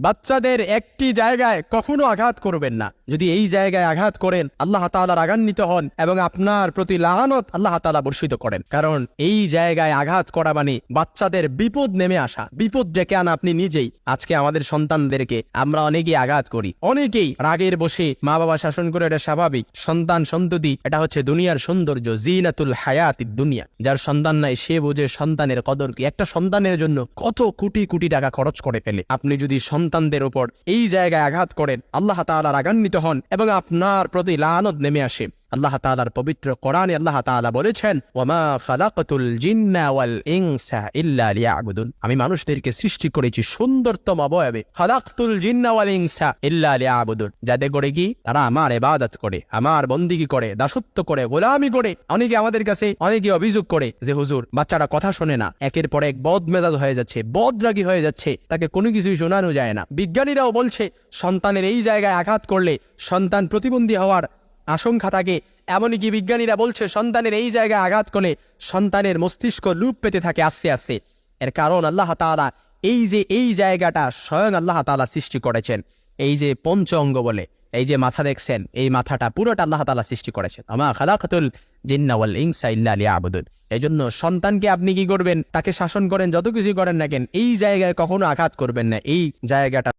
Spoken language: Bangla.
বাচ্চাদের একটি জায়গায় কখনো আঘাত করবেন না। যদি এই জায়গায় আঘাত করেন, আল্লাহ তাআলা রাগান্বিত হন এবং আপনার প্রতি লানত আল্লাহ তাআলা বর্ষিত করেন। কারণ এই জায়গায় আঘাত করা মানে বাচ্চাদের বিপদ নেমে আসা, বিপদ ডেকে আনা আপনি নিজেই। আজকে আমাদের সন্তানদেরকে আমরা অনেকেই আঘাত করি, অনেকেই রাগের বসে মা বাবা শাসন করে, এটা স্বাভাবিক। সন্তান সন্ততি এটা হচ্ছে দুনিয়ার সৌন্দর্য, জিনাতুল হায়াতিদ দুনিয়া। যার সন্তান নাই সে বোঝে সন্তানের কদর কি। একটা সন্তানের জন্য কত কোটি কোটি টাকা খরচ করে ফেলে। আপনি যদি সন্তানদের উপর এই জায়গায় আঘাত করেন, আল্লাহ তাআলা রাগান্বিত হন এবং আপনার প্রতি লানত নেমে আসে। আল্লাহ তাআলার পবিত্র কোরআনে আল্লাহ তাআলা বলেছেন, ওয়ামা খালাকাতুল জিন্না ওয়াল ইনসা ইল্লা লিয়াবুদুন। আমি মানুষদেরকে সৃষ্টি করেছি সুন্দরতম অবয়বে। খালাকতুল জিন্না ওয়াল ইনসা ইল্লা লিয়াবুদুন, যাতে করে কি তারা আমার ইবাদত করে, আমার বন্দেগী করে, দাসত্ব করে, গোলামি করে। অনেকে আমাদের কাছে অনেকে অভিযোগ করে যে হুজুর বাচ্চাটা কথা শোনে না, একের পর এক বদমেজাজ হয়ে যাচ্ছে, বদরাগী হয়ে যাচ্ছে, তাকে কোনো কিছুই শোনানো যায় না। বিজ্ঞানীরাও বলছে সন্তানের এই জায়গায় আঘাত করলে সন্তান প্রতিবন্ধী হওয়ার আশঙ্কা থাকে। এমনকি বিজ্ঞানীরা বলছে সন্তানের এই জায়গায় আঘাত করলে সন্তানের মস্তিষ্ক লুপ পেতে থাকে আস্তে আস্তে। এর কারণ আল্লাহ তাআলা এই জায়গাটা স্বয়ং আল্লাহ তাআলা সৃষ্টি করেছেন। এই যে পঞ্চ অঙ্গ বলে, এই যে মাথা দেখছেন, এই মাথাটা পুরোটা আল্লাহ তাআলা সৃষ্টি করেছেন। আমা খালাকাতুল জিন্না ওয়াল ইনসা ইল্লা লিয়াবুদুন। এই জন্য সন্তানকে আপনি কি করবেন, তাকে শাসন করেন, যত কিছু করেন না কেন, এই জায়গায় কখনো আঘাত করবেন না। এই জায়গাটা